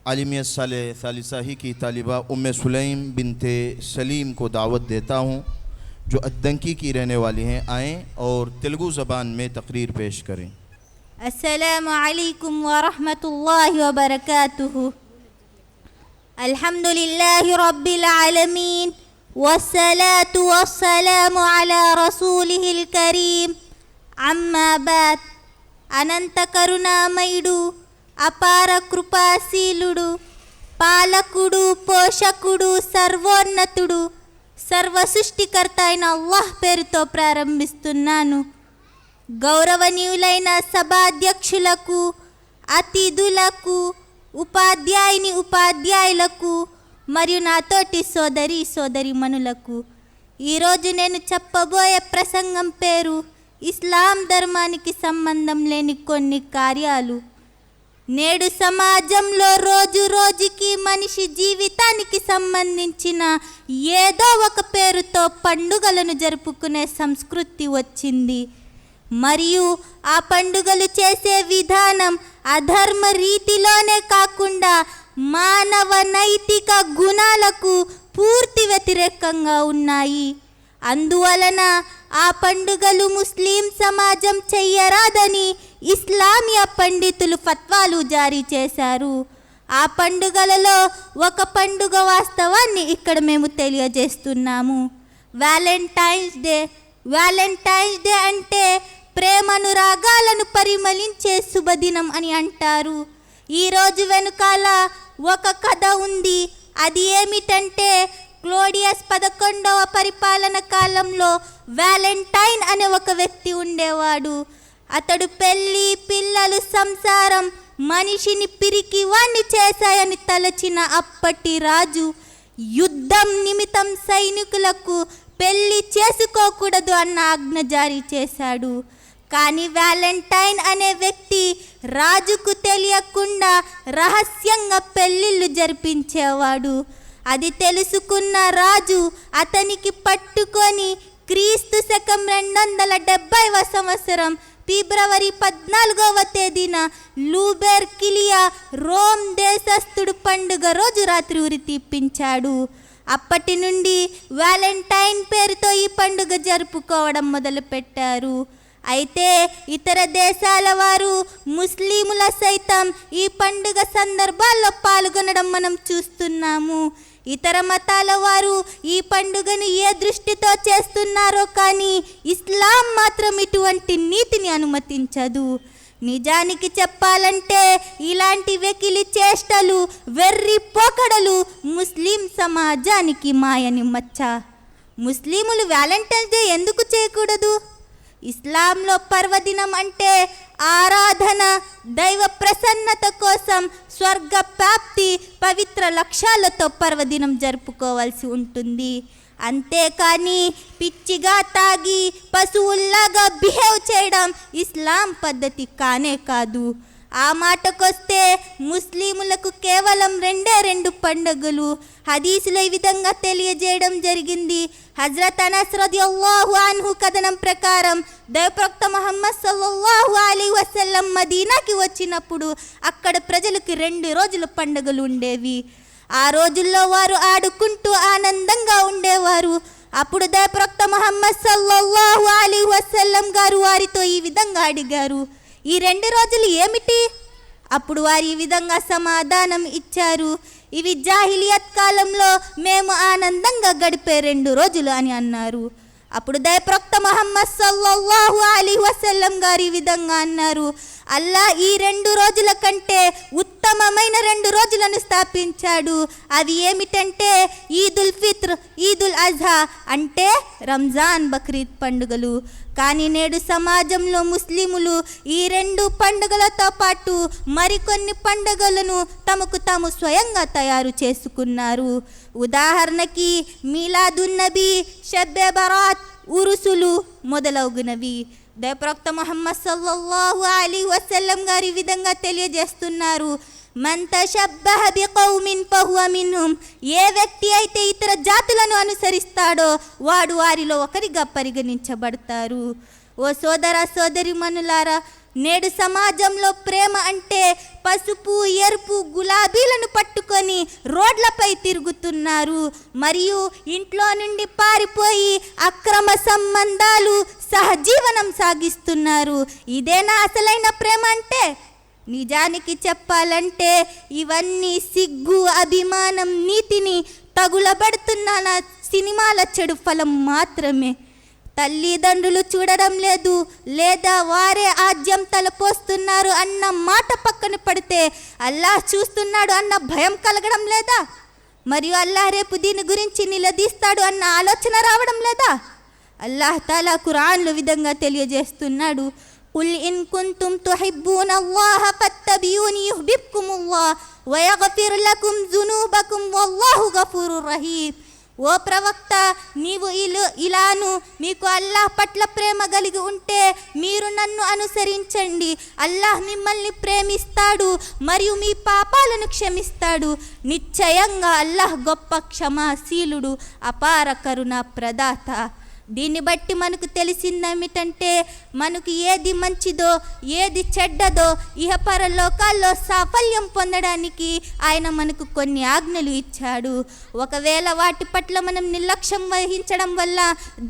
आलिमिया सालिसा ही की तालिबा उम्मे सुलैम बिनते सलीम को दावत देता हूँ, जो अद्दंकी की रहने वाली हैं, आएँ और तेलुगु ज़बान में तकरीर पेश करें। अस्सलामु अलैकुम व रहमतुल्लाहि व बरकातुहू। अल्हम्दुलिल्लाहि रब्बिल आलमीन वस्सलातु वस्सलामु अला रसूलिहिल करीम। अम्मा बाद। अनंत करुणामयुडु, అపార కృపాశీలుడు, పాలకుడు, పోషకుడు, సర్వోన్నతుడు, సర్వ సృష్టికర్త అయిన అల్లాహ్ పేరుతో ప్రారంభిస్తున్నాను. గౌరవనీయులైన సభాధ్యక్షులకు, అతిథులకు, ఉపాధ్యాయులకు మరియు నాతోటి సోదరీమణులకు, ఈరోజు నేను చెప్పబోయే ప్రసంగం పేరు ఇస్లాం ధర్మానికి సంబంధం లేని కొన్ని కార్యాలు. నేడు సమాజంలో రోజు రోజుకి మనిషి జీవితానికి సంబంధించిన ఏదో ఒక పేరుతో పండుగలను జరుపుకునే సంస్కృతి వచ్చింది. మరియు ఆ పండుగలు చేసే విధానం అధర్మ రీతిలోనే కాకుండా మానవ నైతిక గుణాలకు పూర్తి వ్యతిరేకంగా ఉన్నాయి. అందువలన ఆ పండుగలు ముస్లిం సమాజం చెయ్యరాదని ఇస్లామియా పండితులు ఫత్వాలు జారీ చేశారు. ఆ పండుగలలో ఒక పండుగ వాస్తవాన్ని ఇక్కడ మేము తెలియజేస్తున్నాము. వ్యాలంటైన్స్ డే అంటే ప్రేమనురాగాలను పరిమళించే శుభదినం అని అంటారు. ఈరోజు వెనుకాల ఒక కథ ఉంది. అది ఏమిటంటే, క్లోడియస్ 11వ పరిపాలన కాలంలో వ్యాలంటైన్ అనే ఒక వ్యక్తి ఉండేవాడు. అతడు పెళ్ళి, పిల్లలు, సంసారం మనిషిని పిరికివాణ్ణి చేశాయని తలచిన అప్పటి రాజు యుద్ధం నిమిత్తం సైనికులకు పెళ్లి చేసుకోకూడదు అన్న ఆజ్ఞ జారీ చేశాడు. కానీ వ్యాలంటైన్ అనే వ్యక్తి రాజుకు తెలియకుండా రహస్యంగా పెళ్ళిళ్ళు జరిపించేవాడు. అది తెలుసుకున్న రాజు అతనికి పట్టుకొని క్రీస్తు శకం 270వ సంవత్సరం ఫిబ్రవరి 14వ తేదీన లూబెర్కిలియా రోమ్ దేశస్థుడు పండుగ రోజు రాత్రి ఉరి తీపించాడు. అప్పటి నుండి వ్యాలంటైన్ పేరుతో ఈ పండుగ జరుపుకోవడం మొదలుపెట్టారు. అయితే ఇతర దేశాల వారు, ముస్లిముల సైతం ఈ పండుగ సందర్భాల్లో పాల్గొనడం మనం చూస్తున్నాము. ఇతర మతాల వారు ఈ పండుగను ఏ దృష్టితో చేస్తున్నారో కానీ ఇస్లాం మాత్రం ఇటువంటి నీతిని అనుమతించదు. నిజానికి చెప్పాలంటే ఇలాంటి వెకిలి చేష్టలు, వెర్రి పోకడలు ముస్లిం సమాజానికి మాయని మచ్చ. ముస్లిములు వ్యాలంటైన్స్ డే ఎందుకు చేయకూడదు? ఇస్లాంలో పర్వదినం అంటే ఆరాధన, దైవ ప్రసన్నత కోసం స్వర్గ ప్రాప్తి, పవిత్ర లక్ష్యాలతో పర్వదినం జరుపుకోవాల్సి ఉంటుంది. అంతేకాని పిచ్చిగా తాగి పశువుల్లాగా బిహేవ్ చేయడం ఇస్లాం పద్ధతి కానే కాదు. ఆ మాటకొస్తే ముస్లిములకు కేవలం 2 పండుగలు. హదీసులో ఈ విధంగా తెలియజేయడం జరిగింది. హజ్రత్ అనస్ రదియల్లాహు అన్హు కథనం ప్రకారం దైవప్రవక్త ముహమ్మద్ సల్లల్లాహు అలైహి వసల్లం మదీనాకి వచ్చినప్పుడు అక్కడ ప్రజలకు 2 రోజుల పండుగలు ఉండేవి. ఆ రోజుల్లో వారు ఆడుకుంటూ ఆనందంగా ఉండేవారు. అప్పుడు దైవప్రవక్త ముహమ్మద్ సల్లల్లాహు అలైహి వసల్లం గారు వారితో ఈ విధంగా అడిగారు, ఈ 2 రోజులు ఏమిటి? అప్పుడు వారు ఈ విధంగా సమాధానం ఇచ్చారు, ఇవి జాహిలియత్ కాలంలో మేము ఆనందంగా గడిపే 2 రోజులు అని అన్నారు. అప్పుడు దైవప్రవక్త ముహమ్మద్ సల్లల్లాహు అలైహి వసల్లం గారు ఈ విధంగా అన్నారు, అల్లా ఈ 2 రోజుల కంటే ఉత్తమమైన 2 రోజులను స్థాపించాడు. అవి ఏమిటంటే ఈదుల్ ఫిత్ర్, ఈదుల్ అజ్హా అంటే రంజాన్, బక్రీద్ పండుగలు. కానీ నేడు సమాజంలో ముస్లిములు ఈ 2 పండుగలతో పాటు మరికొన్ని పండుగలను తమకు తాము స్వయంగా తయారు చేసుకున్నారు. ఉదాహరణకి మీలాదున్ నబీ, షబ్బే బరాత్, ఉరుసులు మొదలగునవి. దైవప్రవక్త ముహమ్మద్ సల్లల్లాహు అలైహి వసల్లం గారు ఈ విధంగా తెలియజేస్తున్నారు, మన్ తషబ్బహ బికౌమిన్ ఫహువ మిన్హుం. ఏ వ్యక్తి అయితే ఇతర జాతులను అనుసరిస్తాడో వాడు వారిలో ఒకరిగా పరిగణించబడతారు. ఓ సోదర సోదరీమణులారా, నేడు సమాజంలో ప్రేమ అంటే పసుపు, ఎరుపు, గులాబీలను పట్టుకొని రోడ్లపై తిరుగుతున్నారు, మరియు ఇంట్లో నుండి పారిపోయి అక్రమ సంబంధాలు సహజీవనం సాగిస్తున్నారు. ఇదేనా అసలైన ప్రేమ అంటే? నిజానికి చెప్పాలంటే ఇవన్నీ సిగ్గు, అభిమానం, నీతిని తగులబడుతున్న సినిమాల చెడు ఫలం మాత్రమే. తల్లిదండ్రులు చూడడం లేదు, లేదా వారే ఆజ్యం తలపోస్తున్నారు అన్న మాట పక్కన పడితే అల్లాహ్ చూస్తున్నాడు అన్న భయం కలగడం లేదా? మరియు అల్లాహ్ రేపు దీని గురించి నిలదీస్తాడు అన్న ఆలోచన రావడం లేదా? అల్లాహ్ తాలా ఖురాన్లో విధంగా తెలియజేస్తున్నాడు, కుల్ ఇన్ కుంతుం తుహిబ్బూనల్లాహ ఫత్తబియూని యుహ్బిబ్కుముల్లాహ్ వయగ్ఫిర్ లకుం జునూబకుం వల్లాహు గఫూరుర్ రహీం. ఓ ప్రవక్త, నీవు ఇలాను మీకు అల్లాహ్ పట్ల ప్రేమ కలిగి ఉంటే మీరు నన్ను అనుసరించండి, అల్లాహ్ మిమ్మల్ని ప్రేమిస్తాడు మరియు మీ పాపాలను క్షమిస్తాడు. నిశ్చయంగా అల్లాహ్ గొప్ప క్షమాశీలుడు, అపార కరుణ ప్రదాత. దీన్ని బట్టి మనకు తెలిసిందేమిటంటే మనకు ఏది మంచిదో ఏది చెడ్డదో ఇహపరలోకాల్లో సాఫల్యం పొందడానికి ఆయన మనకు కొన్ని ఆజ్ఞలు ఇచ్చాడు. ఒకవేళ వాటి పట్ల మనం నిర్లక్ష్యం వహించడం వల్ల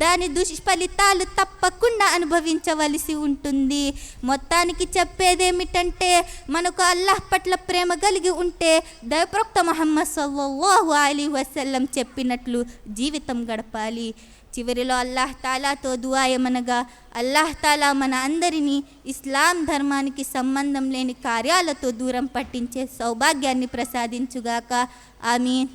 దాని దుష్ఫలితాలు తప్పకుండా అనుభవించవలసి ఉంటుంది. మొత్తానికి చెప్పేదేమిటంటే మనకు అల్లాహ్ పట్ల ప్రేమ కలిగి ఉంటే దైవప్రవక్త ముహమ్మద్ సల్లల్లాహు అలైహి వసల్లం చెప్పినట్లు జీవితం గడపాలి. చివరిలో అల్లాహ్ తాలాతో దుఆ ఏమనగా, అల్లాహ్ తాలా మన అందరినీ ఇస్లాం ధర్మానికి సంబంధం లేని కార్యాలతో దూరం పట్టించే సౌభాగ్యాన్ని ప్రసాదించుగాక. ఆమీన్.